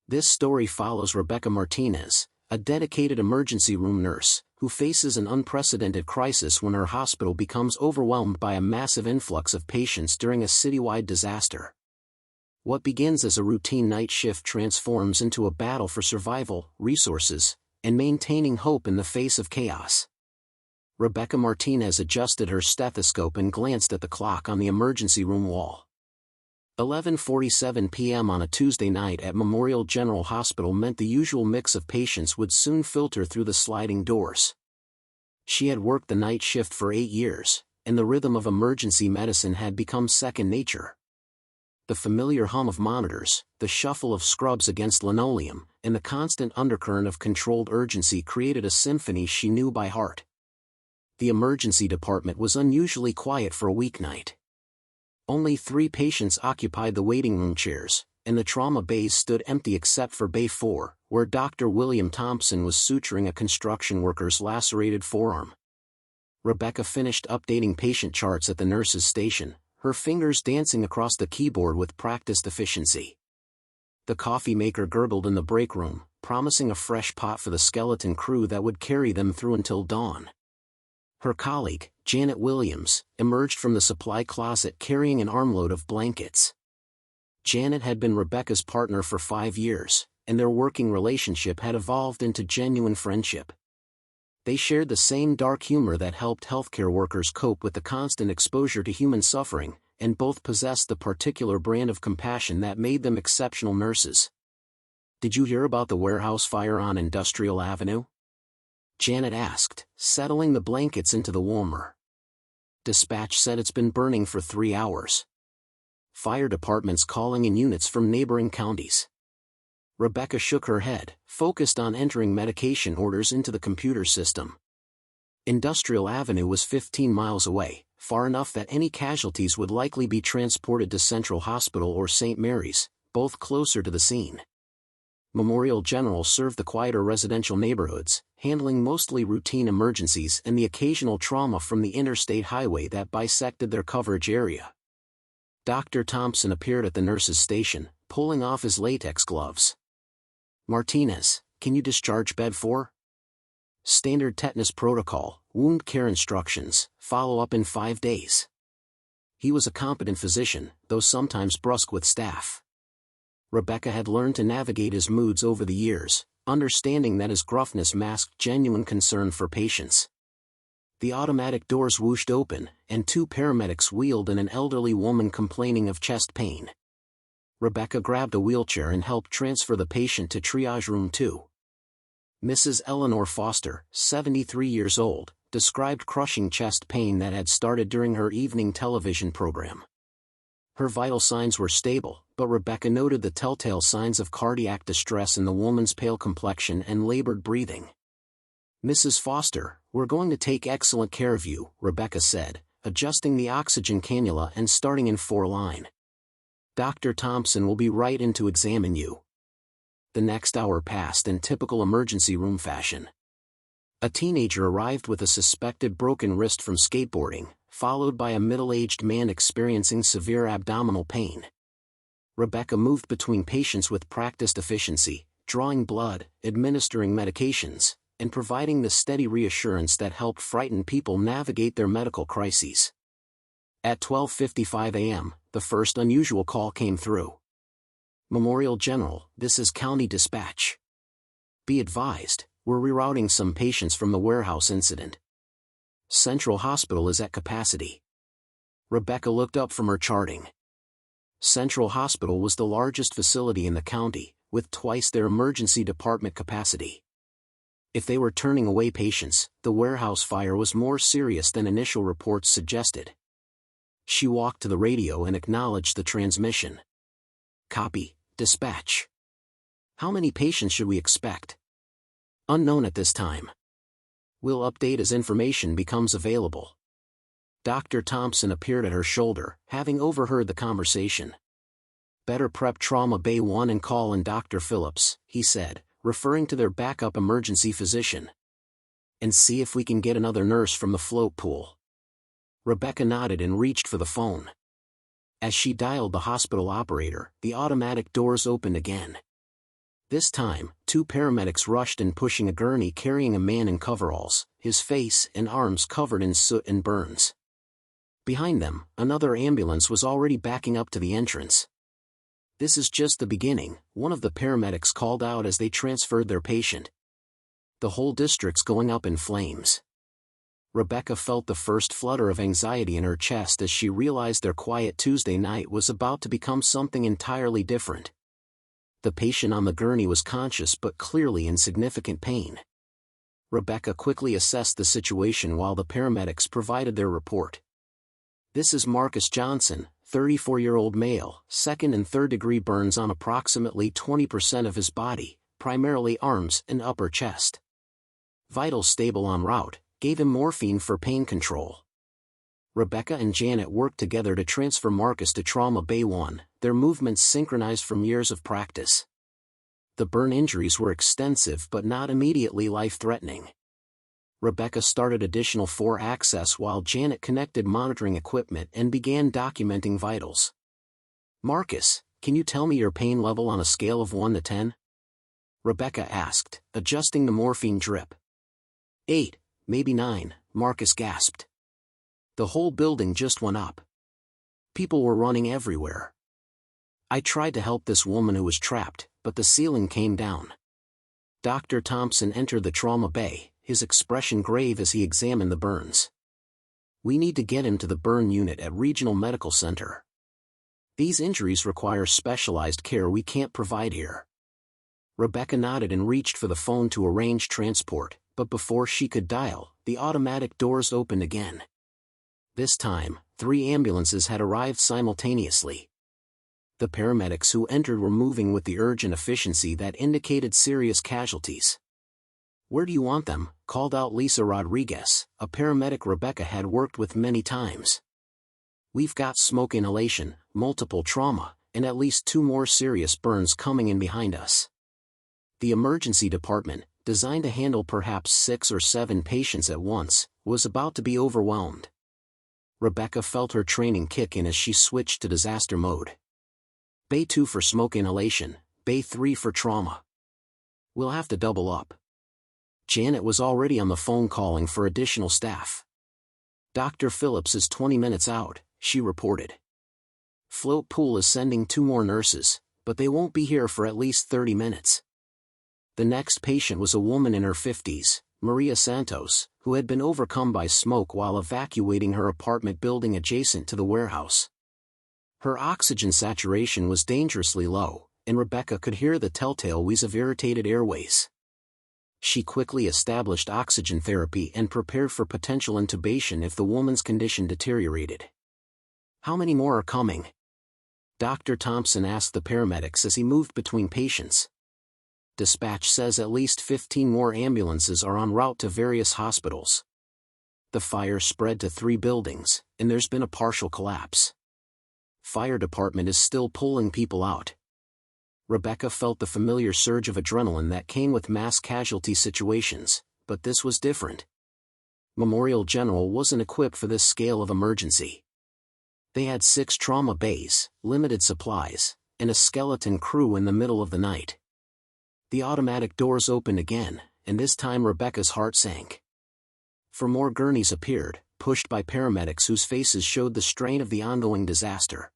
This story follows Rebecca Martinez, a dedicated emergency room nurse, who faces an unprecedented crisis when her hospital becomes overwhelmed by a massive influx of patients during a citywide disaster. What begins as a routine night shift transforms into a battle for survival, resources, and maintaining hope in the face of chaos. Rebecca Martinez adjusted her stethoscope and glanced at the clock on the emergency room wall. 11:47 p.m. on a Tuesday night at Memorial General Hospital meant the usual mix of patients would soon filter through the sliding doors. She had worked the night shift for 8 years, and the rhythm of emergency medicine had become second nature. The familiar hum of monitors, the shuffle of scrubs against linoleum, and the constant undercurrent of controlled urgency created a symphony she knew by heart. The emergency department was unusually quiet for a weeknight. Only 3 patients occupied the waiting room chairs, and the trauma bays stood empty except for Bay 4, where Dr. William Thompson was suturing a construction worker's lacerated forearm. Rebecca finished updating patient charts at the nurse's station, her fingers dancing across the keyboard with practiced efficiency. The coffee maker gurgled in the break room, promising a fresh pot for the skeleton crew that would carry them through until dawn. Her colleague, Janet Williams, emerged from the supply closet carrying an armload of blankets. Janet had been Rebecca's partner for 5 years, and their working relationship had evolved into genuine friendship. They shared the same dark humor that helped healthcare workers cope with the constant exposure to human suffering, and both possessed the particular brand of compassion that made them exceptional nurses. "Did you hear about the warehouse fire on Industrial Avenue?" Janet asked, settling the blankets into the warmer. Dispatch said it's been burning for 3 hours. Fire departments calling in units from neighboring counties. Rebecca shook her head, focused on entering medication orders into the computer system. Industrial Avenue was 15 miles away, far enough that any casualties would likely be transported to Central Hospital or St. Mary's, both closer to the scene. Memorial General served the quieter residential neighborhoods, handling mostly routine emergencies and the occasional trauma from the interstate highway that bisected their coverage area. Dr. Thompson appeared at the nurse's station, pulling off his latex gloves. "Martinez, can you discharge bed 4? Standard tetanus protocol, wound care instructions, follow up in 5 days." He was a competent physician, though sometimes brusque with staff. Rebecca had learned to navigate his moods over the years, understanding that his gruffness masked genuine concern for patients. The automatic doors whooshed open, and 2 paramedics wheeled in an elderly woman complaining of chest pain. Rebecca grabbed a wheelchair and helped transfer the patient to triage room 2. Mrs. Eleanor Foster, 73 years old, described crushing chest pain that had started during her evening television program. Her vital signs were stable, but Rebecca noted the telltale signs of cardiac distress in the woman's pale complexion and labored breathing. "Mrs. Foster, we're going to take excellent care of you," Rebecca said, adjusting the oxygen cannula and starting in 4 line. "Dr. Thompson will be right in to examine you." The next hour passed in typical emergency room fashion. A teenager arrived with a suspected broken wrist from skateboarding, followed by a middle-aged man experiencing severe abdominal pain. Rebecca moved between patients with practiced efficiency, drawing blood, administering medications, and providing the steady reassurance that helped frightened people navigate their medical crises. At 12:55 a.m., the first unusual call came through. "Memorial General, this is County Dispatch. Be advised, we're rerouting some patients from the warehouse incident. Central Hospital is at capacity." Rebecca looked up from her charting. Central Hospital was the largest facility in the county, with twice their emergency department capacity. If they were turning away patients, the warehouse fire was more serious than initial reports suggested. She walked to the radio and acknowledged the transmission. "Copy, dispatch. How many patients should we expect?" "Unknown at this time. We'll update as information becomes available." Dr. Thompson appeared at her shoulder, having overheard the conversation. "Better prep Trauma Bay 1 and call in Dr. Phillips," he said, referring to their backup emergency physician. "And see if we can get another nurse from the float pool." Rebecca nodded and reached for the phone. As she dialed the hospital operator, the automatic doors opened again. This time, 2 paramedics rushed in, pushing a gurney carrying a man in coveralls, his face and arms covered in soot and burns. Behind them, another ambulance was already backing up to the entrance. "This is just the beginning," one of the paramedics called out as they transferred their patient. "The whole district's going up in flames." Rebecca felt the first flutter of anxiety in her chest as she realized their quiet Tuesday night was about to become something entirely different. The patient on the gurney was conscious but clearly in significant pain. Rebecca quickly assessed the situation while the paramedics provided their report. "This is Marcus Johnson, 34-year-old male, 2nd and 3rd degree burns on approximately 20% of his body, primarily arms and upper chest. Vitals stable en route, gave him morphine for pain control." Rebecca and Janet worked together to transfer Marcus to Trauma Bay 1, their movements synchronized from years of practice. The burn injuries were extensive but not immediately life-threatening. Rebecca started additional 4 access while Janet connected monitoring equipment and began documenting vitals. "Marcus, can you tell me your pain level on a scale of 1 to 10? Rebecca asked, adjusting the morphine drip. 8, maybe 9, Marcus gasped. The whole building just went up. People were running everywhere. I tried to help this woman who was trapped, but the ceiling came down." Dr. Thompson entered the trauma bay, his expression grave as he examined the burns. "We need to get him to the burn unit at Regional Medical Center. These injuries require specialized care we can't provide here." Rebecca nodded and reached for the phone to arrange transport, but before she could dial, the automatic doors opened again. This time, 3 ambulances had arrived simultaneously. The paramedics who entered were moving with the urge and efficiency that indicated serious casualties. "Where do you want them?" called out Lisa Rodriguez, a paramedic Rebecca had worked with many times. "We've got smoke inhalation, multiple trauma, and at least 2 more serious burns coming in behind us." The emergency department, designed to handle perhaps 6 or 7 patients at once, was about to be overwhelmed. Rebecca felt her training kick in as she switched to disaster mode. "Bay 2 for smoke inhalation, Bay 3 for trauma. We'll have to double up." Janet was already on the phone calling for additional staff. "Dr. Phillips is 20 minutes out," she reported. "Float Pool is sending 2 more nurses, but they won't be here for at least 30 minutes. The next patient was a woman in her 50s, Maria Santos, who had been overcome by smoke while evacuating her apartment building adjacent to the warehouse. Her oxygen saturation was dangerously low, and Rebecca could hear the telltale wheeze of irritated airways. She quickly established oxygen therapy and prepared for potential intubation if the woman's condition deteriorated. "How many more are coming?" Dr. Thompson asked the paramedics as he moved between patients. "Dispatch says at least 15 more ambulances are en route to various hospitals. The fire spread to 3 buildings, and there's been a partial collapse. Fire department is still pulling people out." Rebecca felt the familiar surge of adrenaline that came with mass casualty situations, but this was different. Memorial General wasn't equipped for this scale of emergency. They had 6 trauma bays, limited supplies, and a skeleton crew in the middle of the night. The automatic doors opened again, and this time Rebecca's heart sank. 4 more gurneys appeared, pushed by paramedics whose faces showed the strain of the ongoing disaster.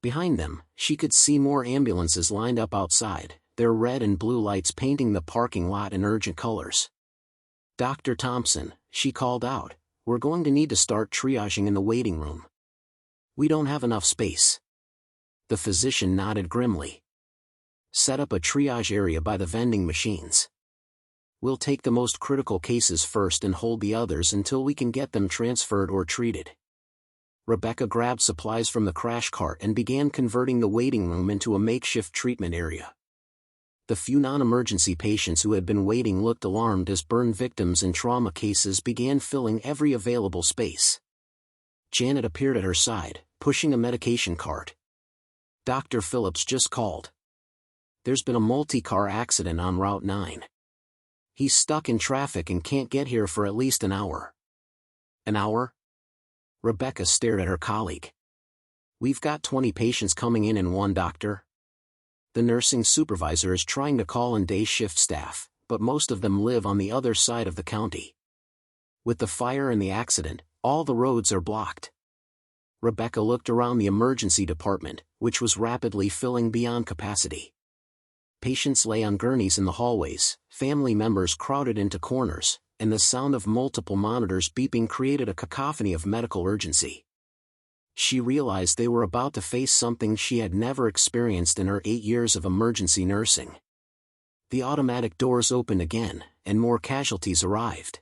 Behind them, she could see more ambulances lined up outside, their red and blue lights painting the parking lot in urgent colors. "Dr. Thompson," she called out, "we're going to need to start triaging in the waiting room. We don't have enough space." The physician nodded grimly. "Set up a triage area by the vending machines. We'll take the most critical cases first and hold the others until we can get them transferred or treated." Rebecca grabbed supplies from the crash cart and began converting the waiting room into a makeshift treatment area. The few non-emergency patients who had been waiting looked alarmed as burn victims and trauma cases began filling every available space. Janet appeared at her side, pushing a medication cart. "Dr. Phillips just called. There's been a multi-car accident on Route 9. He's stuck in traffic and can't get here for at least an hour." "An hour?" Rebecca stared at her colleague. "We've got 20 patients coming in one, doctor." The nursing supervisor is trying to call in day shift staff, but most of them live on the other side of the county. With the fire and the accident, all the roads are blocked. Rebecca looked around the emergency department, which was rapidly filling beyond capacity. Patients lay on gurneys in the hallways, family members crowded into corners, and the sound of multiple monitors beeping created a cacophony of medical urgency. She realized they were about to face something she had never experienced in her 8 years of emergency nursing. The automatic doors opened again, and more casualties arrived.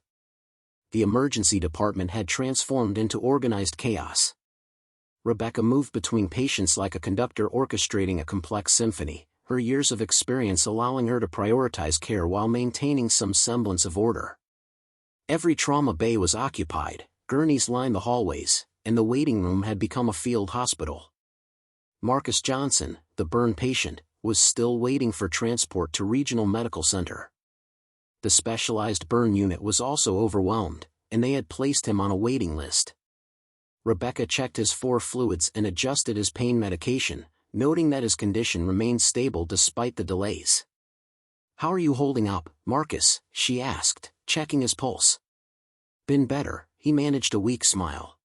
The emergency department had transformed into organized chaos. Rebecca moved between patients like a conductor orchestrating a complex symphony, her years of experience allowing her to prioritize care while maintaining some semblance of order. Every trauma bay was occupied, gurneys lined the hallways, and the waiting room had become a field hospital. Marcus Johnson, the burn patient, was still waiting for transport to Regional Medical Center. The specialized burn unit was also overwhelmed, and they had placed him on a waiting list. Rebecca checked his 4 fluids and adjusted his pain medication, noting that his condition remained stable despite the delays. "How are you holding up, Marcus?" she asked, checking his pulse. "Been better," he managed a weak smile.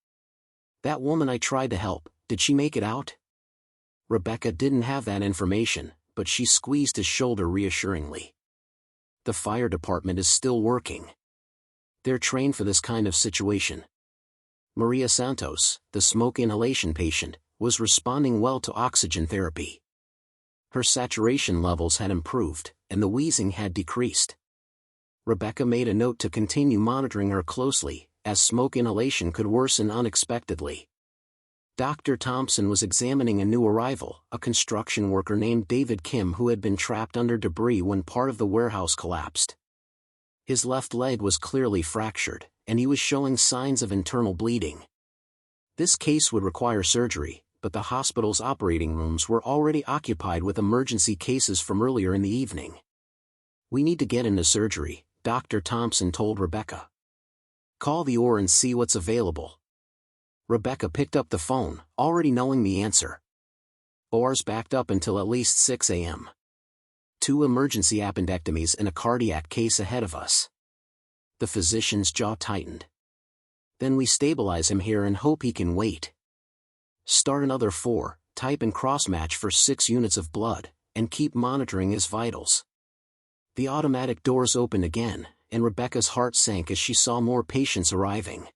"That woman I tried to help, did she make it out?" Rebecca didn't have that information, but she squeezed his shoulder reassuringly. "The fire department is still working. They're trained for this kind of situation." Maria Santos, the smoke inhalation patient, was responding well to oxygen therapy. Her saturation levels had improved, and the wheezing had decreased. Rebecca made a note to continue monitoring her closely, as smoke inhalation could worsen unexpectedly. Dr. Thompson was examining a new arrival, a construction worker named David Kim who had been trapped under debris when part of the warehouse collapsed. His left leg was clearly fractured, and he was showing signs of internal bleeding. This case would require surgery, but the hospital's operating rooms were already occupied with emergency cases from earlier in the evening. "We need to get into surgery," Dr. Thompson told Rebecca. "Call the OR and see what's available." Rebecca picked up the phone, already knowing the answer. "OR's backed up until at least 6 a.m. 2 emergency appendectomies and a cardiac case ahead of us." The physician's jaw tightened. "Then we stabilize him here and hope he can wait. Start another 4, type and cross-match for 6 units of blood, and keep monitoring his vitals." The automatic doors opened again, and Rebecca's heart sank as she saw more patients arriving.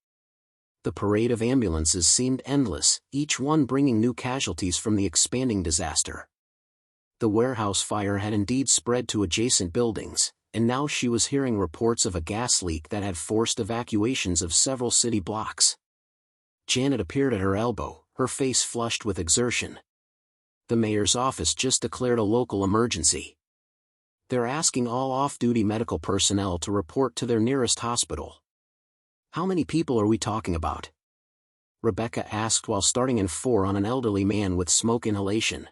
The parade of ambulances seemed endless, each one bringing new casualties from the expanding disaster. The warehouse fire had indeed spread to adjacent buildings, and now she was hearing reports of a gas leak that had forced evacuations of several city blocks. Janet appeared at her elbow, her face flushed with exertion. "The mayor's office just declared a local emergency. They're asking all off-duty medical personnel to report to their nearest hospital." "How many people are we talking about?" Rebecca asked while starting in 4 on an elderly man with smoke inhalation.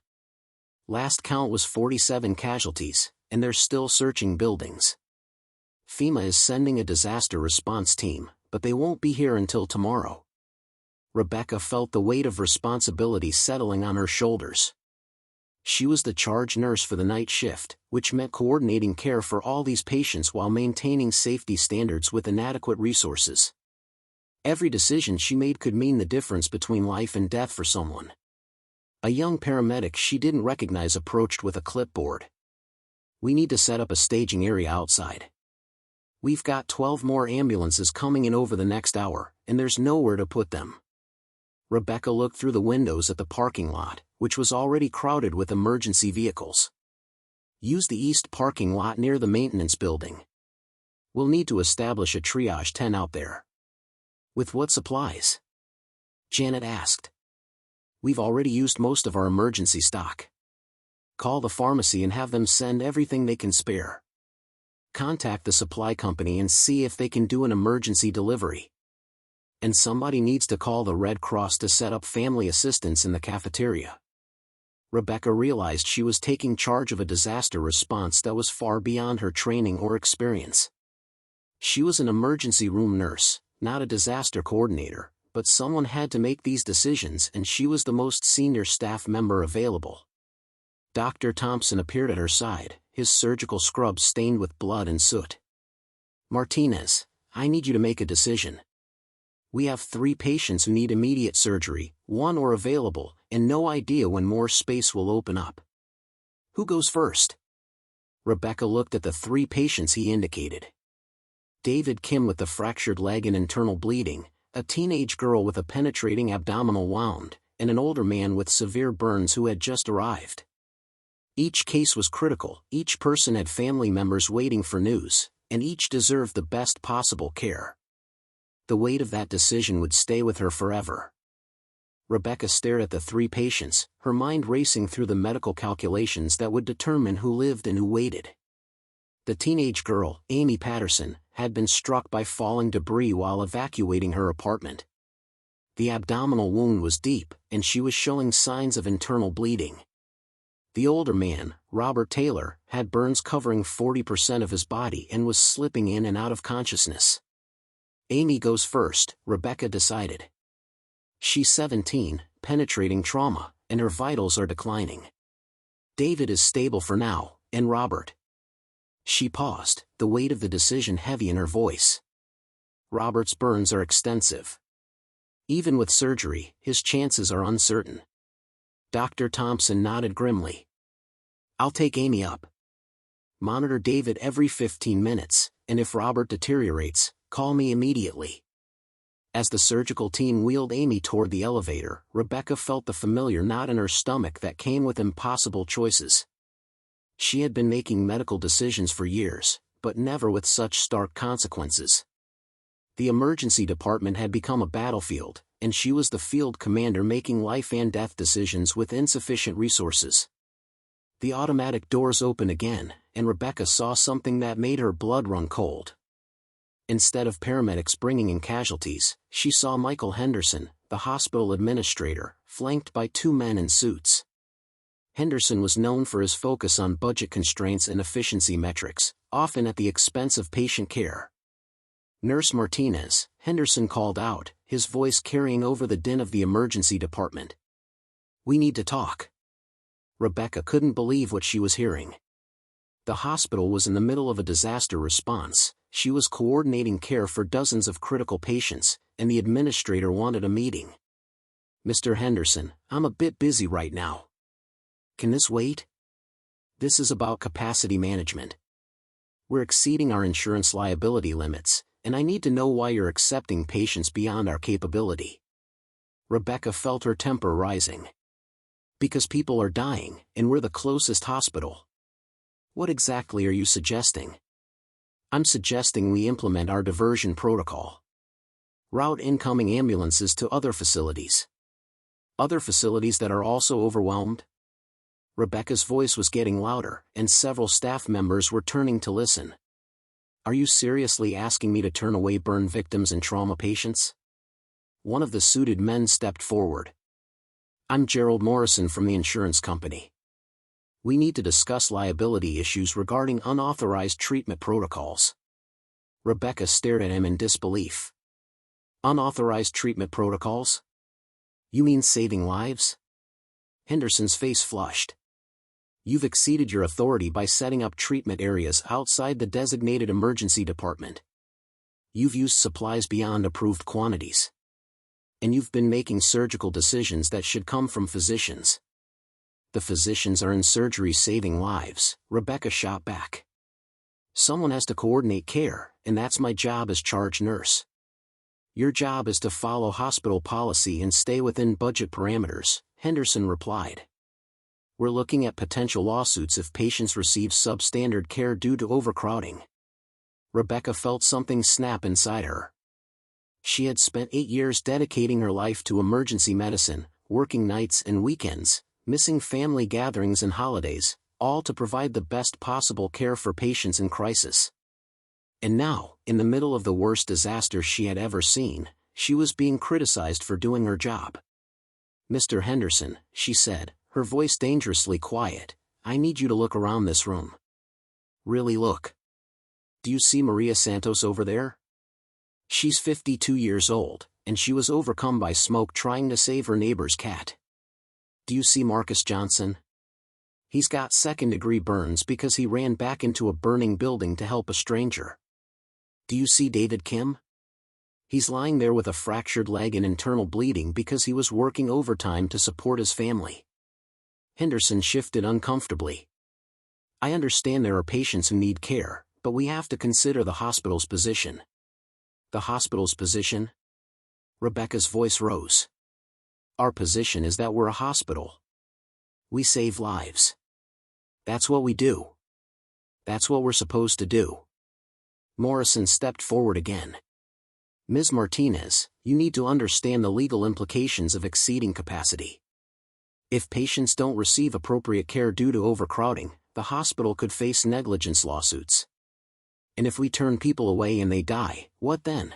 "Last count was 47 casualties, and they're still searching buildings. FEMA is sending a disaster response team, but they won't be here until tomorrow." Rebecca felt the weight of responsibility settling on her shoulders. She was the charge nurse for the night shift, which meant coordinating care for all these patients while maintaining safety standards with inadequate resources. Every decision she made could mean the difference between life and death for someone. A young paramedic she didn't recognize approached with a clipboard. "We need to set up a staging area outside. We've got 12 more ambulances coming in over the next hour, and there's nowhere to put them." Rebecca looked through the windows at the parking lot, which was already crowded with emergency vehicles. "Use the east parking lot near the maintenance building. We'll need to establish a triage tent out there." "With what supplies?" Janet asked. "We've already used most of our emergency stock. Call the pharmacy and have them send everything they can spare. Contact the supply company and see if they can do an emergency delivery. And somebody needs to call the Red Cross to set up family assistance in the cafeteria." Rebecca realized she was taking charge of a disaster response that was far beyond her training or experience. She was an emergency room nurse, not a disaster coordinator, but someone had to make these decisions and she was the most senior staff member available. Dr. Thompson appeared at her side, his surgical scrub stained with blood and soot. "Martinez, I need you to make a decision. We have 3 patients who need immediate surgery, 1 or available, and no idea when more space will open up. Who goes first?" Rebecca looked at the 3 patients he indicated. David Kim with the fractured leg and internal bleeding, a teenage girl with a penetrating abdominal wound, and an older man with severe burns who had just arrived. Each case was critical, each person had family members waiting for news, and each deserved the best possible care. The weight of that decision would stay with her forever. Rebecca stared at the 3 patients, her mind racing through the medical calculations that would determine who lived and who waited. The teenage girl, Amy Patterson, had been struck by falling debris while evacuating her apartment. The abdominal wound was deep, and she was showing signs of internal bleeding. The older man, Robert Taylor, had burns covering 40% of his body and was slipping in and out of consciousness. Amy goes first, Rebecca decided. She's 17, penetrating trauma, and her vitals are declining. David is stable for now, and Robert. She paused, the weight of the decision heavy in her voice. Robert's burns are extensive. Even with surgery, his chances are uncertain. Dr. Thompson nodded grimly. "I'll take Amy up. Monitor David every 15 minutes, and if Robert deteriorates, call me immediately." As the surgical team wheeled Amy toward the elevator, Rebecca felt the familiar knot in her stomach that came with impossible choices. She had been making medical decisions for years, but never with such stark consequences. The emergency department had become a battlefield, and she was the field commander making life and death decisions with insufficient resources. The automatic doors opened again, and Rebecca saw something that made her blood run cold. Instead of paramedics bringing in casualties, she saw Michael Henderson, the hospital administrator, flanked by 2 men in suits. Henderson was known for his focus on budget constraints and efficiency metrics, often at the expense of patient care. "Nurse Martinez," Henderson called out, his voice carrying over the din of the emergency department. "We need to talk." Rebecca couldn't believe what she was hearing. The hospital was in the middle of a disaster response, she was coordinating care for dozens of critical patients, and the administrator wanted a meeting. "Mr. Henderson, I'm a bit busy right now. Can this wait? This is about capacity management. We're exceeding our insurance liability limits, and I need to know why you're accepting patients beyond our capability." Rebecca felt her temper rising. "Because people are dying, and we're the closest hospital." "What exactly are you suggesting?" "I'm suggesting we implement our diversion protocol. Route incoming ambulances to other facilities. Other facilities that are also overwhelmed?" Rebecca's voice was getting louder, and several staff members were turning to listen. "Are you seriously asking me to turn away burn victims and trauma patients?" One of the suited men stepped forward. "I'm Gerald Morrison from the insurance company. We need to discuss liability issues regarding unauthorized treatment protocols." Rebecca stared at him in disbelief. "Unauthorized treatment protocols? You mean saving lives?" Henderson's face flushed. "You've exceeded your authority by setting up treatment areas outside the designated emergency department. You've used supplies beyond approved quantities. And you've been making surgical decisions that should come from physicians." "The physicians are in surgery saving lives," Rebecca shot back. "Someone has to coordinate care, and that's my job as charge nurse. Your job is to follow hospital policy and stay within budget parameters," Henderson replied. "We're looking at potential lawsuits if patients receive substandard care due to overcrowding." Rebecca felt something snap inside her. She had spent 8 years dedicating her life to emergency medicine, working nights and weekends, missing family gatherings and holidays, all to provide the best possible care for patients in crisis. And now, in the middle of the worst disaster she had ever seen, she was being criticized for doing her job. "Mr. Henderson," she said, her voice dangerously quiet, "I need you to look around this room. Really look. Do you see Maria Santos over there? She's 52 years old, and she was overcome by smoke trying to save her neighbor's cat. Do you see Marcus Johnson? He's got second-degree burns because he ran back into a burning building to help a stranger. Do you see David Kim? He's lying there with a fractured leg and internal bleeding because he was working overtime to support his family. Henderson shifted uncomfortably. I understand there are patients who need care, but we have to consider the hospital's position. The hospital's position? Rebecca's voice rose. Our position is that we're a hospital. We save lives. That's what we do. That's what we're supposed to do. Morrison stepped forward again. Ms. Martinez, you need to understand the legal implications of exceeding capacity. If patients don't receive appropriate care due to overcrowding, the hospital could face negligence lawsuits. And if we turn people away and they die, what then?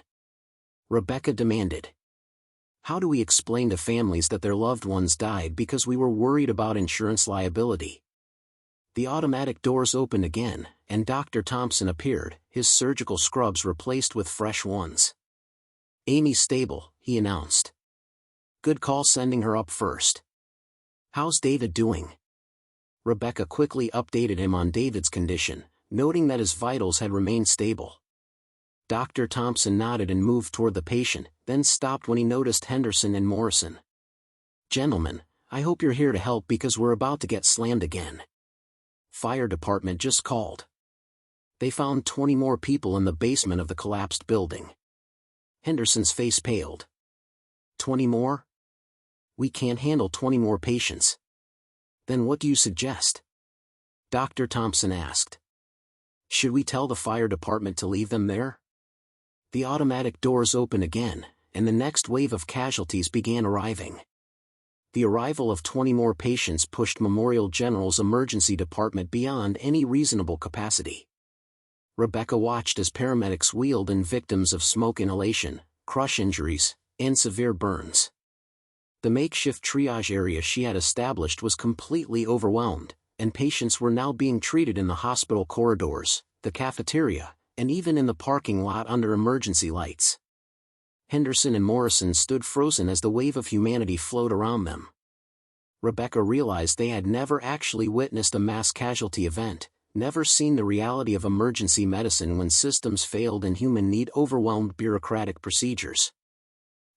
Rebecca demanded. How do we explain to families that their loved ones died because we were worried about insurance liability? The automatic doors opened again, and Dr. Thompson appeared, his surgical scrubs replaced with fresh ones. Amy's stable, he announced. Good call sending her up first. How's David doing? Rebecca quickly updated him on David's condition, noting that his vitals had remained stable. Dr. Thompson nodded and moved toward the patient, then stopped when he noticed Henderson and Morrison. Gentlemen, I hope you're here to help because we're about to get slammed again. Fire department just called. They found 20 more people in the basement of the collapsed building. Henderson's face paled. 20 more? We can't handle 20 more patients. Then what do you suggest? Dr. Thompson asked. Should we tell the fire department to leave them there? The automatic doors opened again, and the next wave of casualties began arriving. The arrival of 20 more patients pushed Memorial General's emergency department beyond any reasonable capacity. Rebecca watched as paramedics wheeled in victims of smoke inhalation, crush injuries, and severe burns. The makeshift triage area she had established was completely overwhelmed, and patients were now being treated in the hospital corridors, the cafeteria, and even in the parking lot under emergency lights. Henderson and Morrison stood frozen as the wave of humanity flowed around them. Rebecca realized they had never actually witnessed a mass casualty event, never seen the reality of emergency medicine when systems failed and human need overwhelmed bureaucratic procedures.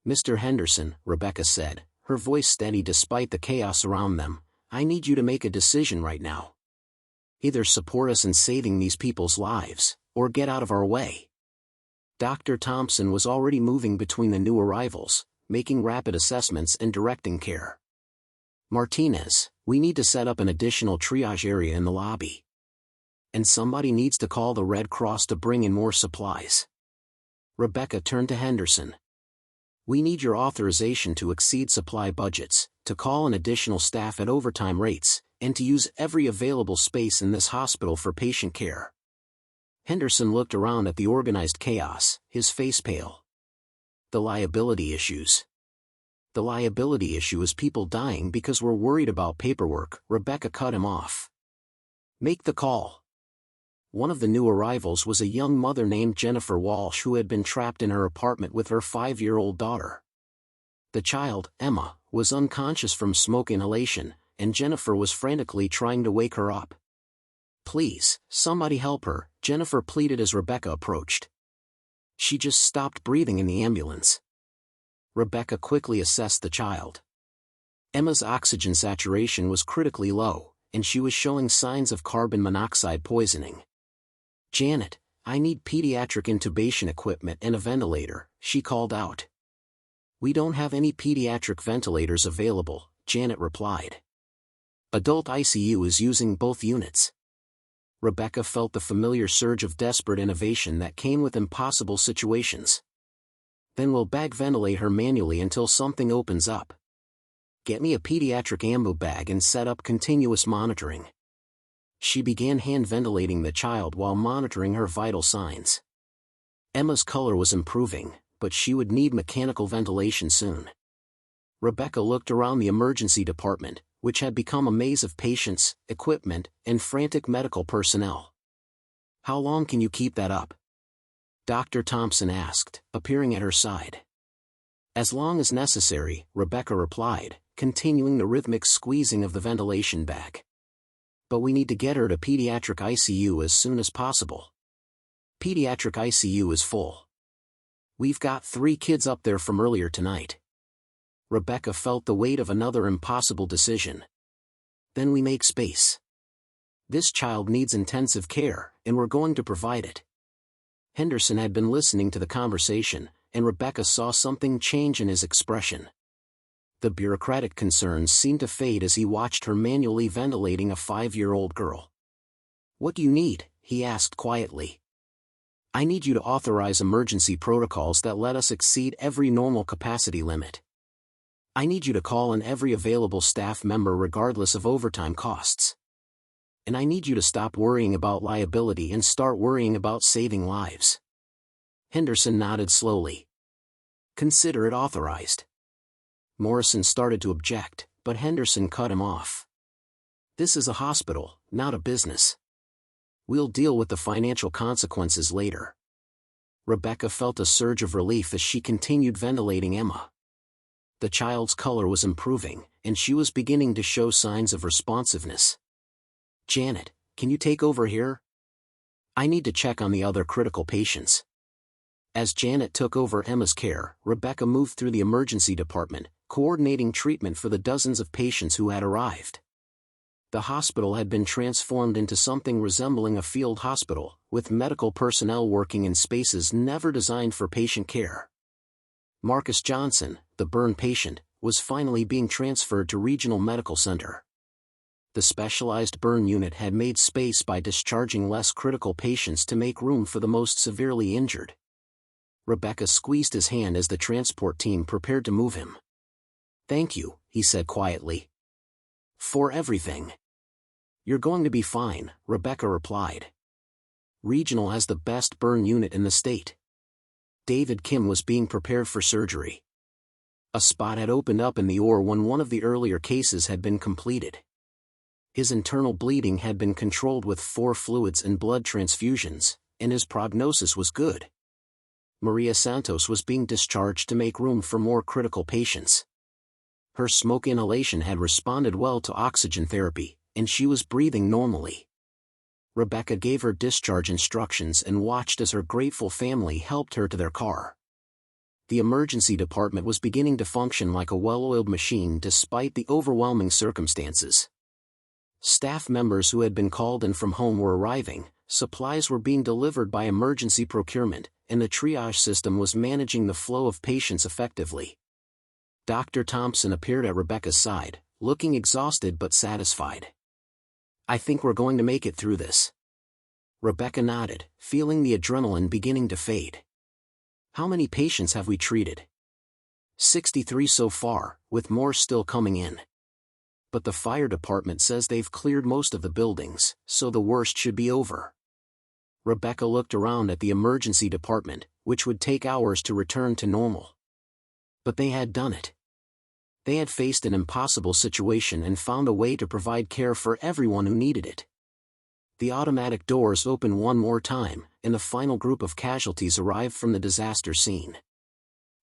Mr. Henderson, Rebecca said, her voice steady despite the chaos around them, I need you to make a decision right now. Either support us in saving these people's lives, or get out of our way. Dr. Thompson was already moving between the new arrivals, making rapid assessments and directing care. Martinez, we need to set up an additional triage area in the lobby. And somebody needs to call the Red Cross to bring in more supplies. Rebecca turned to Henderson. We need your authorization to exceed supply budgets, to call in additional staff at overtime rates, and to use every available space in this hospital for patient care. Henderson looked around at the organized chaos, his face pale. The liability issues. The liability issue is people dying because we're worried about paperwork, Rebecca cut him off. Make the call. One of the new arrivals was a young mother named Jennifer Walsh who had been trapped in her apartment with her 5-year-old daughter. The child, Emma, was unconscious from smoke inhalation, and Jennifer was frantically trying to wake her up. Please, somebody help her, Jennifer pleaded as Rebecca approached. She just stopped breathing in the ambulance. Rebecca quickly assessed the child. Emma's oxygen saturation was critically low, and she was showing signs of carbon monoxide poisoning. Janet, I need pediatric intubation equipment and a ventilator, she called out. We don't have any pediatric ventilators available, Janet replied. Adult ICU is using both units. Rebecca felt the familiar surge of desperate innovation that came with impossible situations. Then we'll bag ventilate her manually until something opens up. Get me a pediatric ambu bag and set up continuous monitoring. She began hand ventilating the child while monitoring her vital signs. Emma's color was improving, but she would need mechanical ventilation soon. Rebecca looked around the emergency department, which had become a maze of patients, equipment, and frantic medical personnel. How long can you keep that up? Dr. Thompson asked, appearing at her side. As long as necessary, Rebecca replied, continuing the rhythmic squeezing of the ventilation bag. But we need to get her to pediatric ICU as soon as possible. Pediatric ICU is full. We've got 3 kids up there from earlier tonight. Rebecca felt the weight of another impossible decision. Then we make space. This child needs intensive care, and we're going to provide it. Henderson had been listening to the conversation, and Rebecca saw something change in his expression. The bureaucratic concerns seemed to fade as he watched her manually ventilating a 5-year-old girl. "What do you need?" he asked quietly. "I need you to authorize emergency protocols that let us exceed every normal capacity limit. I need you to call in every available staff member regardless of overtime costs. And I need you to stop worrying about liability and start worrying about saving lives." Henderson nodded slowly. "Consider it authorized." Morrison started to object, but Henderson cut him off. "This is a hospital, not a business. We'll deal with the financial consequences later." Rebecca felt a surge of relief as she continued ventilating Emma. The child's color was improving, and she was beginning to show signs of responsiveness. "Janet, can you take over here? I need to check on the other critical patients." As Janet took over Emma's care, Rebecca moved through the emergency department, coordinating treatment for the dozens of patients who had arrived. The hospital had been transformed into something resembling a field hospital, with medical personnel working in spaces never designed for patient care. Marcus Johnson, the burn patient, was finally being transferred to Regional Medical Center. The specialized burn unit had made space by discharging less critical patients to make room for the most severely injured. Rebecca squeezed his hand as the transport team prepared to move him. "Thank you," he said quietly. "For everything." "You're going to be fine," Rebecca replied. "Regional has the best burn unit in the state." David Kim was being prepared for surgery. A spot had opened up in the OR when one of the earlier cases had been completed. His internal bleeding had been controlled with 4 fluids and blood transfusions, and his prognosis was good. Maria Santos was being discharged to make room for more critical patients. Her smoke inhalation had responded well to oxygen therapy, and she was breathing normally. Rebecca gave her discharge instructions and watched as her grateful family helped her to their car. The emergency department was beginning to function like a well-oiled machine despite the overwhelming circumstances. Staff members who had been called in from home were arriving, supplies were being delivered by emergency procurement, and the triage system was managing the flow of patients effectively. Dr. Thompson appeared at Rebecca's side, looking exhausted but satisfied. "I think we're going to make it through this." Rebecca nodded, feeling the adrenaline beginning to fade. "How many patients have we treated?" 63 so far, with more still coming in. But the fire department says they've cleared most of the buildings, so the worst should be over. Rebecca looked around at the emergency department, which would take hours to return to normal. But they had done it. They had faced an impossible situation and found a way to provide care for everyone who needed it. The automatic doors opened one more time, and the final group of casualties arrived from the disaster scene.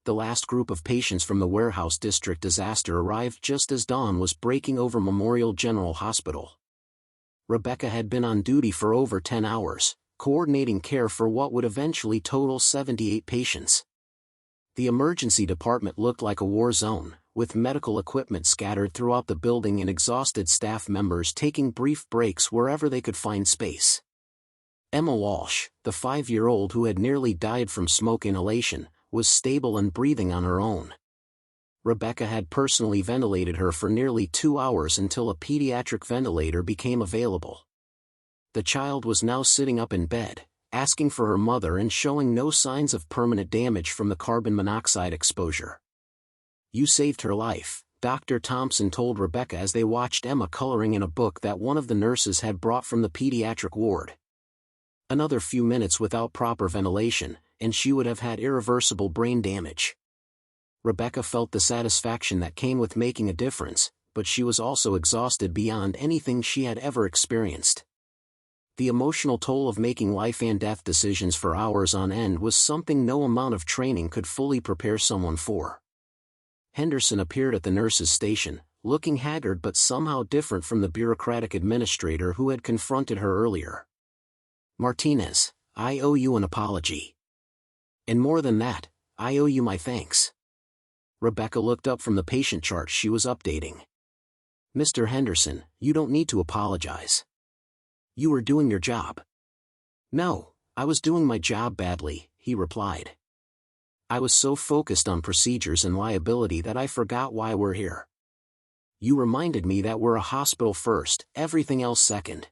The last group of patients from the warehouse district disaster arrived just as dawn was breaking over Memorial General Hospital. Rebecca had been on duty for over 10 hours, coordinating care for what would eventually total 78 patients. The emergency department looked like a war zone, with medical equipment scattered throughout the building and exhausted staff members taking brief breaks wherever they could find space. Emma Walsh, the 5-year-old who had nearly died from smoke inhalation, was stable and breathing on her own. Rebecca had personally ventilated her for nearly 2 hours until a pediatric ventilator became available. The child was now sitting up in bed, asking for her mother and showing no signs of permanent damage from the carbon monoxide exposure. "You saved her life," Dr. Thompson told Rebecca as they watched Emma coloring in a book that one of the nurses had brought from the pediatric ward. Another few minutes without proper ventilation, and she would have had irreversible brain damage. Rebecca felt the satisfaction that came with making a difference, but she was also exhausted beyond anything she had ever experienced. The emotional toll of making life and death decisions for hours on end was something no amount of training could fully prepare someone for. Henderson appeared at the nurse's station, looking haggard but somehow different from the bureaucratic administrator who had confronted her earlier. "Martinez, I owe you an apology. And more than that, I owe you my thanks." Rebecca looked up from the patient chart she was updating. "Mr. Henderson, you don't need to apologize. You were doing your job." "No, I was doing my job badly," he replied. "I was so focused on procedures and liability that I forgot why we're here. You reminded me that we're a hospital first, everything else second."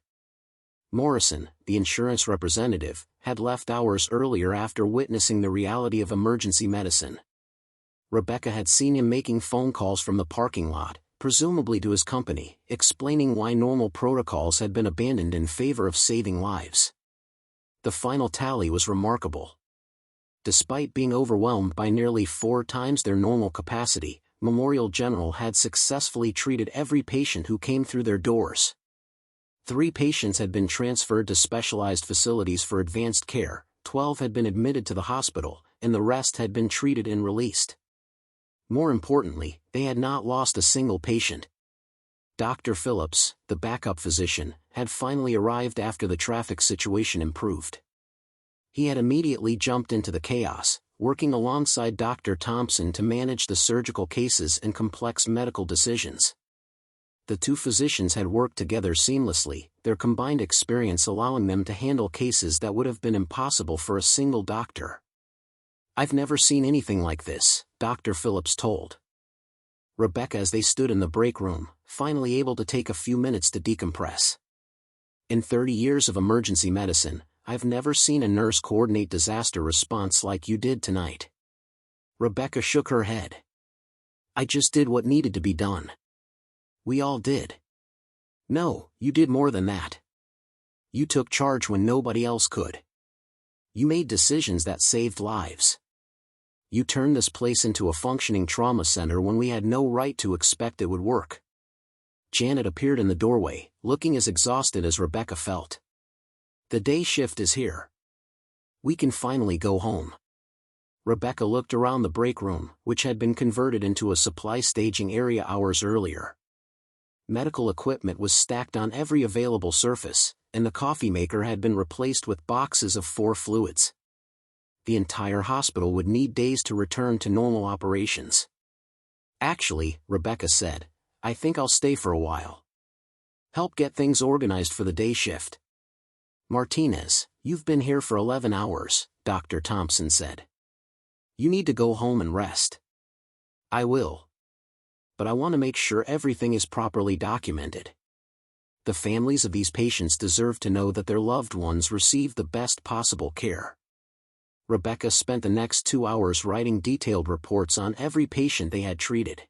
Morrison, the insurance representative, had left hours earlier after witnessing the reality of emergency medicine. Rebecca had seen him making phone calls from the parking lot, presumably to his company, explaining why normal protocols had been abandoned in favor of saving lives. The final tally was remarkable. Despite being overwhelmed by nearly 4 times their normal capacity, Memorial General had successfully treated every patient who came through their doors. 3 patients had been transferred to specialized facilities for advanced care, 12 had been admitted to the hospital, and the rest had been treated and released. More importantly, they had not lost a single patient. Dr. Phillips, the backup physician, had finally arrived after the traffic situation improved. He had immediately jumped into the chaos, working alongside Dr. Thompson to manage the surgical cases and complex medical decisions. The 2 physicians had worked together seamlessly, their combined experience allowing them to handle cases that would have been impossible for a single doctor. "I've never seen anything like this," Dr. Phillips told Rebecca as they stood in the break room, finally able to take a few minutes to decompress. "In 30 years of emergency medicine, I've never seen a nurse coordinate disaster response like you did tonight." Rebecca shook her head. "I just did what needed to be done." "We all did." "No, you did more than that. You took charge when nobody else could. You made decisions that saved lives. You turned this place into a functioning trauma center when we had no right to expect it would work." Janet appeared in the doorway, looking as exhausted as Rebecca felt. "The day shift is here. We can finally go home." Rebecca looked around the break room, which had been converted into a supply staging area hours earlier. Medical equipment was stacked on every available surface, and the coffee maker had been replaced with boxes of 4 fluids. The entire hospital would need days to return to normal operations. "Actually," Rebecca said, "I think I'll stay for a while. Help get things organized for the day shift." "Martinez, you've been here for 11 hours, Dr. Thompson said. You need to go home and rest." "I will. But I want to make sure everything is properly documented. The families of these patients deserve to know that their loved ones received the best possible care." Rebecca spent the next 2 hours writing detailed reports on every patient they had treated.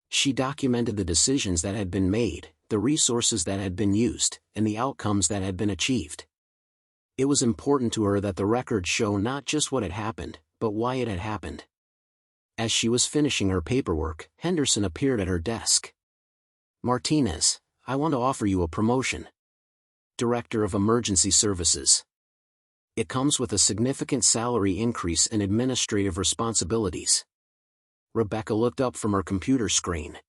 She documented the decisions that had been made, the resources that had been used, and the outcomes that had been achieved. It was important to her that the records show not just what had happened, but why it had happened. As she was finishing her paperwork, Henderson appeared at her desk. "Martinez, I want to offer you a promotion. Director of Emergency Services. It comes with a significant salary increase and administrative responsibilities." Rebecca looked up from her computer screen.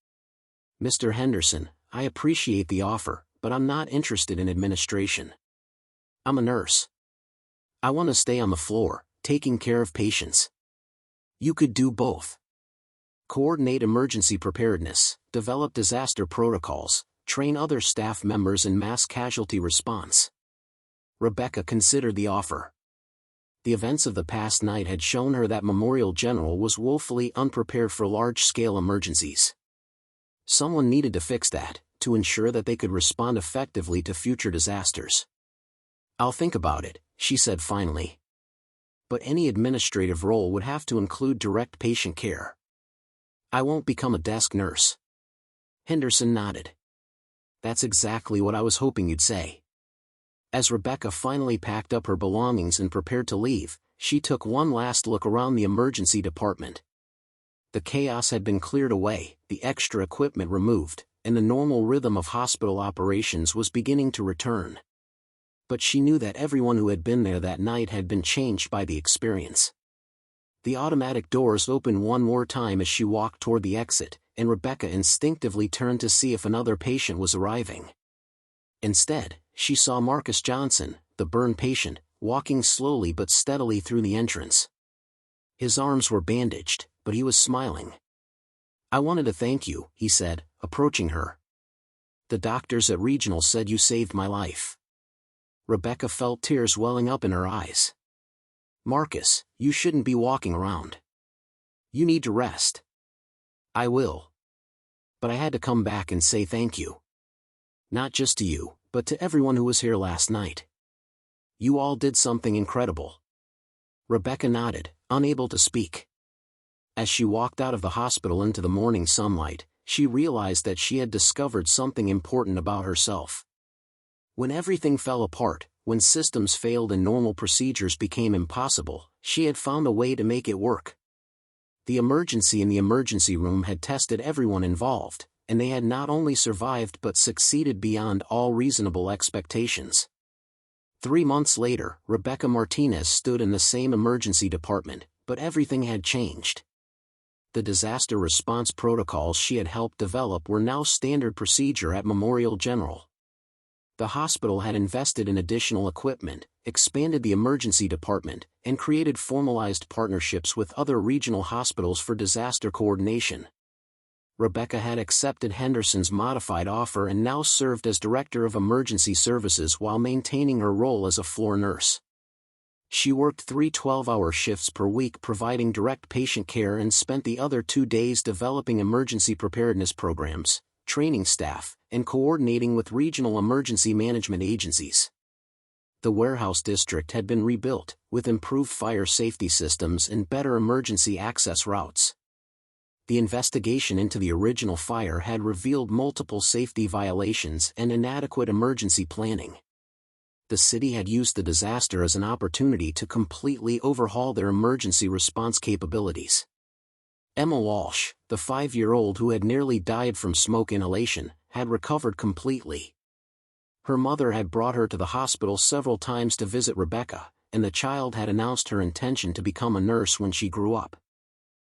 "Mr. Henderson, I appreciate the offer, but I'm not interested in administration. I'm a nurse. I want to stay on the floor, taking care of patients." "You could do both. Coordinate emergency preparedness, develop disaster protocols, train other staff members in mass casualty response." Rebecca considered the offer. The events of the past night had shown her that Memorial General was woefully unprepared for large-scale emergencies. Someone needed to fix that, to ensure that they could respond effectively to future disasters. "I'll think about it," she said finally. "But any administrative role would have to include direct patient care. I won't become a desk nurse." Henderson nodded. "That's exactly what I was hoping you'd say." As Rebecca finally packed up her belongings and prepared to leave, she took one last look around the emergency department. The chaos had been cleared away, the extra equipment removed, and the normal rhythm of hospital operations was beginning to return. But she knew that everyone who had been there that night had been changed by the experience. The automatic doors opened one more time as she walked toward the exit, and Rebecca instinctively turned to see if another patient was arriving. Instead, she saw Marcus Johnson, the burn patient, walking slowly but steadily through the entrance. His arms were bandaged, but he was smiling. "I wanted to thank you," he said, approaching her. "The doctors at Regional said you saved my life." Rebecca felt tears welling up in her eyes. "Marcus, you shouldn't be walking around. You need to rest." "I will. But I had to come back and say thank you. Not just to you, but to everyone who was here last night. You all did something incredible." Rebecca nodded, unable to speak. As she walked out of the hospital into the morning sunlight, she realized that she had discovered something important about herself. When everything fell apart, when systems failed and normal procedures became impossible, she had found a way to make it work. The emergency in the emergency room had tested everyone involved, and they had not only survived but succeeded beyond all reasonable expectations. 3 months later, Rebecca Martinez stood in the same emergency department, but everything had changed. The disaster response protocols she had helped develop were now standard procedure at Memorial General. The hospital had invested in additional equipment, expanded the emergency department, and created formalized partnerships with other regional hospitals for disaster coordination. Rebecca had accepted Henderson's modified offer and now served as Director of Emergency Services while maintaining her role as a floor nurse. She worked 3 12-hour shifts per week providing direct patient care and spent the other 2 days developing emergency preparedness programs, training staff, and coordinating with regional emergency management agencies. The warehouse district had been rebuilt, with improved fire safety systems and better emergency access routes. The investigation into the original fire had revealed multiple safety violations and inadequate emergency planning. The city had used the disaster as an opportunity to completely overhaul their emergency response capabilities. Emma Walsh, the 5-year-old who had nearly died from smoke inhalation, had recovered completely. Her mother had brought her to the hospital several times to visit Rebecca, and the child had announced her intention to become a nurse when she grew up.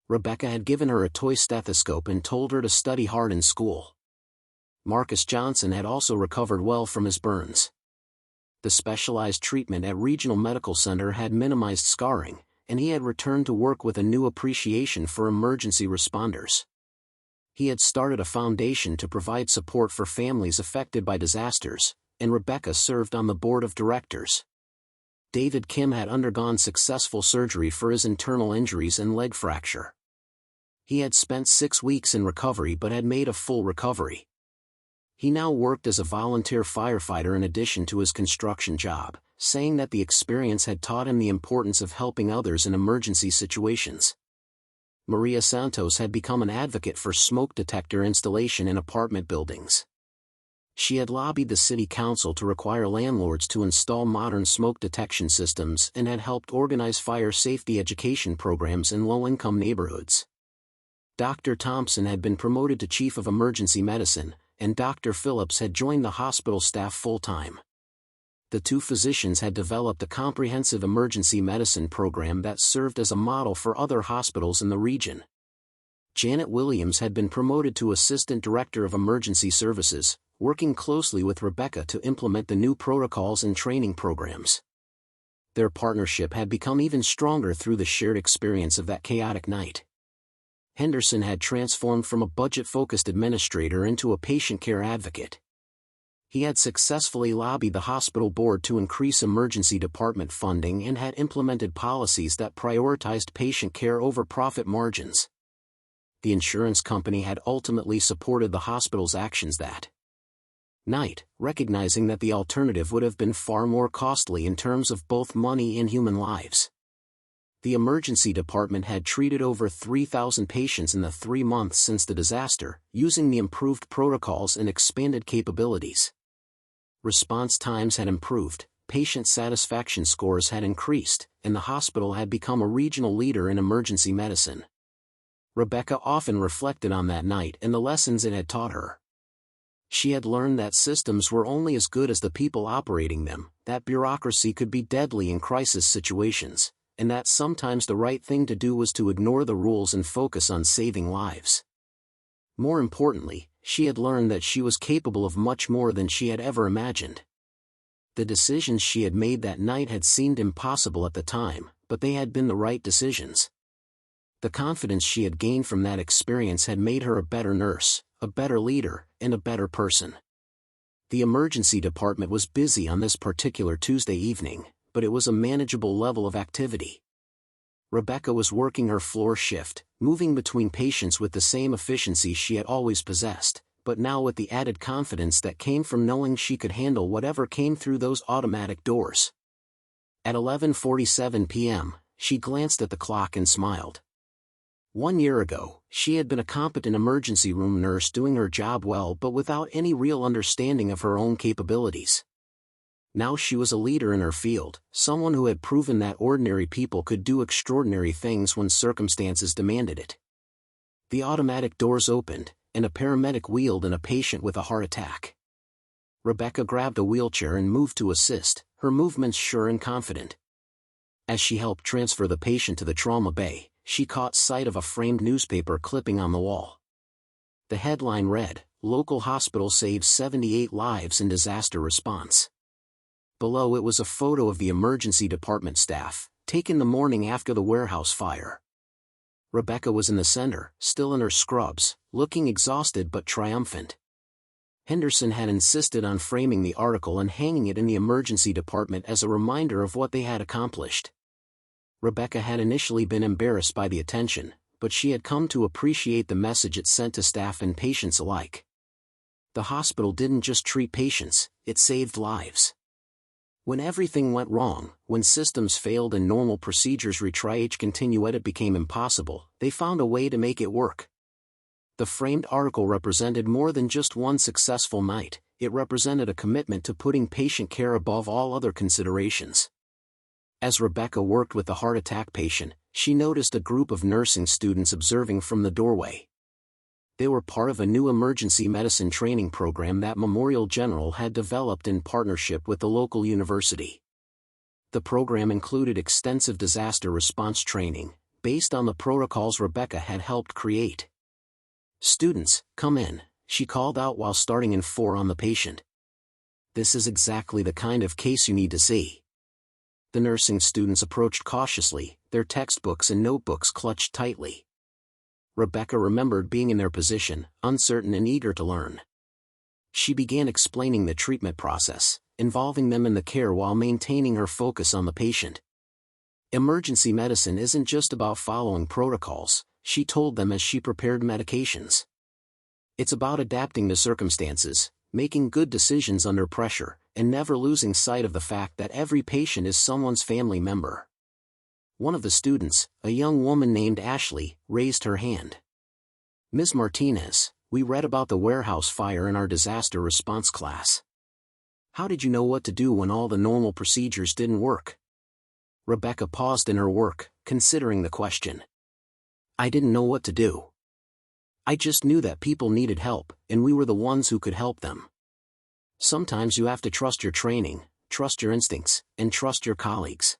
Rebecca had given her a toy stethoscope and told her to study hard in school. Marcus Johnson had also recovered well from his burns. The specialized treatment at Regional Medical Center had minimized scarring, and he had returned to work with a new appreciation for emergency responders. He had started a foundation to provide support for families affected by disasters, and Rebecca served on the board of directors. David Kim had undergone successful surgery for his internal injuries and leg fracture. He had spent 6 weeks in recovery but had made a full recovery. He now worked as a volunteer firefighter in addition to his construction job, saying that the experience had taught him the importance of helping others in emergency situations. Maria Santos had become an advocate for smoke detector installation in apartment buildings. She had lobbied the city council to require landlords to install modern smoke detection systems and had helped organize fire safety education programs in low-income neighborhoods. Dr. Thompson had been promoted to Chief of Emergency Medicine, and Dr. Phillips had joined the hospital staff full-time. The 2 physicians had developed a comprehensive emergency medicine program that served as a model for other hospitals in the region. Janet Williams had been promoted to Assistant Director of Emergency Services, working closely with Rebecca to implement the new protocols and training programs. Their partnership had become even stronger through the shared experience of that chaotic night. Henderson had transformed from a budget-focused administrator into a patient care advocate. He had successfully lobbied the hospital board to increase emergency department funding and had implemented policies that prioritized patient care over profit margins. The insurance company had ultimately supported the hospital's actions that night, recognizing that the alternative would have been far more costly in terms of both money and human lives. The emergency department had treated over 3,000 patients in the 3 months since the disaster, using the improved protocols and expanded capabilities. Response times had improved, patient satisfaction scores had increased, and the hospital had become a regional leader in emergency medicine. Rebecca often reflected on that night and the lessons it had taught her. She had learned that systems were only as good as the people operating them, that bureaucracy could be deadly in crisis situations, and that sometimes the right thing to do was to ignore the rules and focus on saving lives. More importantly, she had learned that she was capable of much more than she had ever imagined. The decisions she had made that night had seemed impossible at the time, but they had been the right decisions. The confidence she had gained from that experience had made her a better nurse, a better leader, and a better person. The emergency department was busy on this particular Tuesday evening, but it was a manageable level of activity. Rebecca was working her floor shift, moving between patients with the same efficiency she had always possessed, but now with the added confidence that came from knowing she could handle whatever came through those automatic doors. At 11:47 p.m., she glanced at the clock and smiled. 1 year ago, she had been a competent emergency room nurse doing her job well but without any real understanding of her own capabilities. Now she was a leader in her field, someone who had proven that ordinary people could do extraordinary things when circumstances demanded it. The automatic doors opened, and a paramedic wheeled in a patient with a heart attack. Rebecca grabbed a wheelchair and moved to assist, her movements sure and confident. As she helped transfer the patient to the trauma bay, she caught sight of a framed newspaper clipping on the wall. The headline read, "Local hospital saves 78 lives in disaster response." Below it was a photo of the emergency department staff, taken the morning after the warehouse fire. Rebecca was in the center, still in her scrubs, looking exhausted but triumphant. Henderson had insisted on framing the article and hanging it in the emergency department as a reminder of what they had accomplished. Rebecca had initially been embarrassed by the attention, but she had come to appreciate the message it sent to staff and patients alike. The hospital didn't just treat patients, it saved lives. When everything went wrong, when systems failed and normal procedures continued became impossible, they found a way to make it work. The framed article represented more than just one successful night, it represented a commitment to putting patient care above all other considerations. As Rebecca worked with the heart attack patient, she noticed a group of nursing students observing from the doorway. They were part of a new emergency medicine training program that Memorial General had developed in partnership with the local university. The program included extensive disaster response training, based on the protocols Rebecca had helped create. "Students, come in," she called out while starting in 4 on the patient. "This is exactly the kind of case you need to see." The nursing students approached cautiously, their textbooks and notebooks clutched tightly. Rebecca remembered being in their position, uncertain and eager to learn. She began explaining the treatment process, involving them in the care while maintaining her focus on the patient. "Emergency medicine isn't just about following protocols," she told them as she prepared medications. "It's about adapting to circumstances, making good decisions under pressure, and never losing sight of the fact that every patient is someone's family member." One of the students, a young woman named Ashley, raised her hand. "Ms. Martinez, we read about the warehouse fire in our disaster response class. How did you know what to do when all the normal procedures didn't work?" Rebecca paused in her work, considering the question. "I didn't know what to do. I just knew that people needed help, and we were the ones who could help them. Sometimes you have to trust your training, trust your instincts, and trust your colleagues."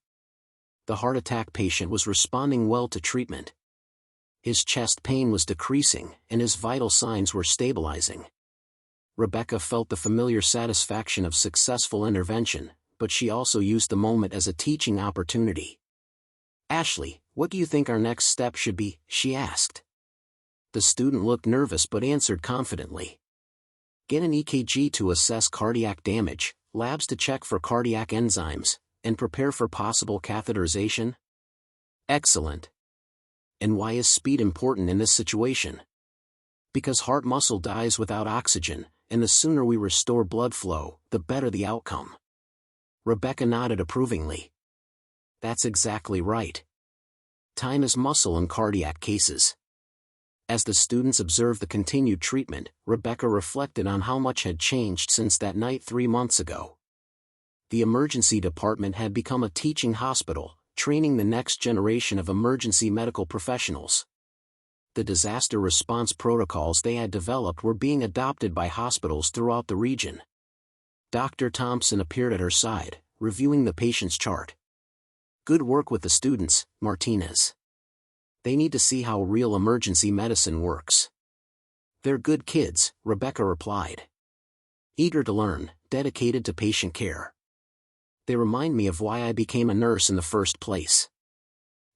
The heart attack patient was responding well to treatment. His chest pain was decreasing, and his vital signs were stabilizing. Rebecca felt the familiar satisfaction of successful intervention, but she also used the moment as a teaching opportunity. "Ashley, what do you think our next step should be?" she asked. The student looked nervous but answered confidently. "Get an EKG to assess cardiac damage, labs to check for cardiac enzymes, and prepare for possible catheterization." "Excellent. And why is speed important in this situation?" "Because heart muscle dies without oxygen, and the sooner we restore blood flow, the better the outcome." Rebecca nodded approvingly. "That's exactly right. Time is muscle in cardiac cases." As the students observed the continued treatment, Rebecca reflected on how much had changed since that night 3 months ago. The emergency department had become a teaching hospital, training the next generation of emergency medical professionals. The disaster response protocols they had developed were being adopted by hospitals throughout the region. Dr. Thompson appeared at her side, reviewing the patient's chart. "Good work with the students, Martinez. They need to see how real emergency medicine works." "They're good kids," Rebecca replied. "Eager to learn, dedicated to patient care. They remind me of why I became a nurse in the first place."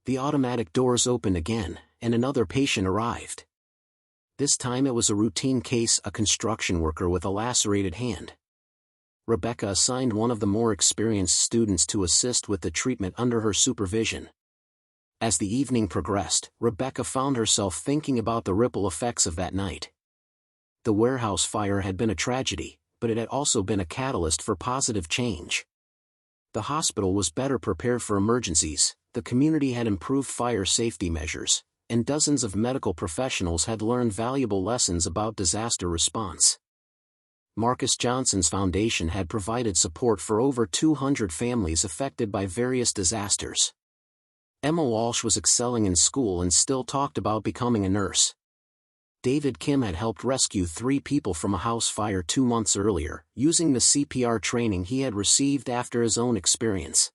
The automatic doors opened again, and another patient arrived. This time it was a routine case, a construction worker with a lacerated hand. Rebecca assigned one of the more experienced students to assist with the treatment under her supervision. As the evening progressed, Rebecca found herself thinking about the ripple effects of that night. The warehouse fire had been a tragedy, but it had also been a catalyst for positive change. The hospital was better prepared for emergencies, the community had improved fire safety measures, and dozens of medical professionals had learned valuable lessons about disaster response. Marcus Johnson's foundation had provided support for over 200 families affected by various disasters. Emma Walsh was excelling in school and still talked about becoming a nurse. David Kim had helped rescue 3 people from a house fire 2 months earlier, using the CPR training he had received after his own experience.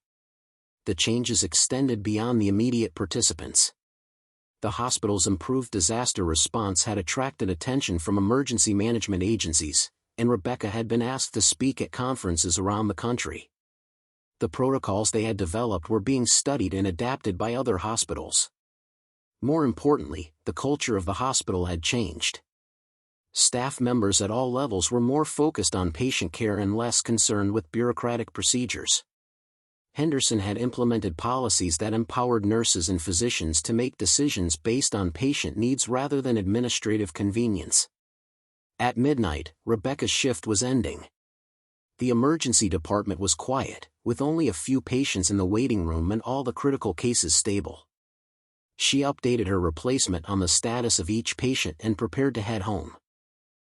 The changes extended beyond the immediate participants. The hospital's improved disaster response had attracted attention from emergency management agencies, and Rebecca had been asked to speak at conferences around the country. The protocols they had developed were being studied and adapted by other hospitals. More importantly, the culture of the hospital had changed. Staff members at all levels were more focused on patient care and less concerned with bureaucratic procedures. Henderson had implemented policies that empowered nurses and physicians to make decisions based on patient needs rather than administrative convenience. At midnight, Rebecca's shift was ending. The emergency department was quiet, with only a few patients in the waiting room and all the critical cases stable. She updated her replacement on the status of each patient and prepared to head home.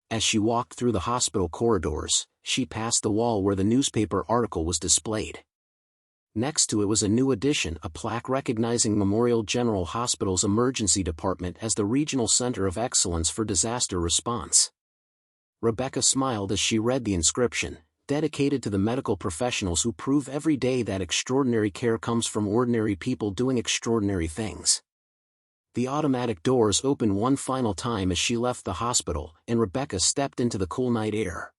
As she walked through the hospital corridors, she passed the wall where the newspaper article was displayed. Next to it was a new addition, a plaque recognizing Memorial General Hospital's emergency department as the regional center of excellence for disaster response. Rebecca smiled as she read the inscription, "Dedicated to the medical professionals who prove every day that extraordinary care comes from ordinary people doing extraordinary things." The automatic doors opened one final time as she left the hospital, and Rebecca stepped into the cool night air.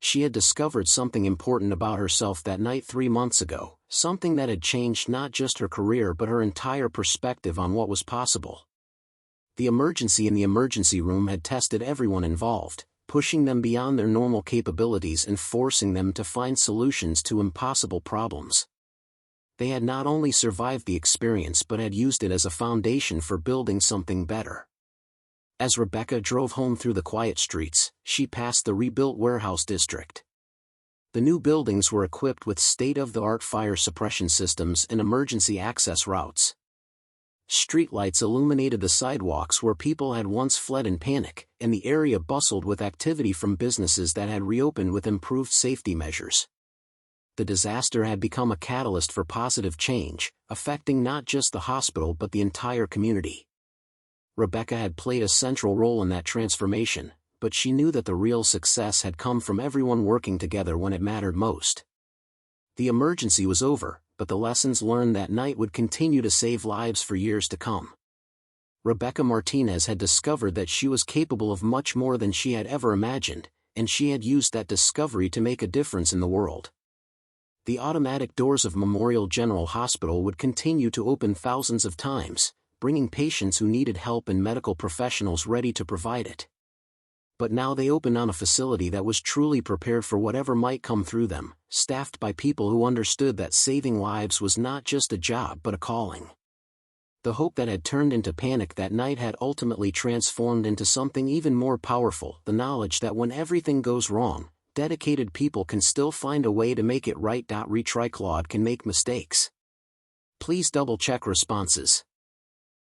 She had discovered something important about herself that night 3 months ago, something that had changed not just her career but her entire perspective on what was possible. The emergency in the emergency room had tested everyone involved, pushing them beyond their normal capabilities and forcing them to find solutions to impossible problems. They had not only survived the experience but had used it as a foundation for building something better. As Rebecca drove home through the quiet streets, she passed the rebuilt warehouse district. The new buildings were equipped with state-of-the-art fire suppression systems and emergency access routes. Streetlights illuminated the sidewalks where people had once fled in panic, and the area bustled with activity from businesses that had reopened with improved safety measures. The disaster had become a catalyst for positive change, affecting not just the hospital but the entire community. Rebecca had played a central role in that transformation, but she knew that the real success had come from everyone working together when it mattered most. The emergency was over, but the lessons learned that night would continue to save lives for years to come. Rebecca Martinez had discovered that she was capable of much more than she had ever imagined, and she had used that discovery to make a difference in the world. The automatic doors of Memorial General Hospital would continue to open thousands of times, bringing patients who needed help and medical professionals ready to provide it. But now they opened on a facility that was truly prepared for whatever might come through them, staffed by people who understood that saving lives was not just a job but a calling. The hope that had turned into panic that night had ultimately transformed into something even more powerful, the knowledge that when everything goes wrong, dedicated people can still find a way to make it right. Retry Claude can make mistakes. Please double-check responses.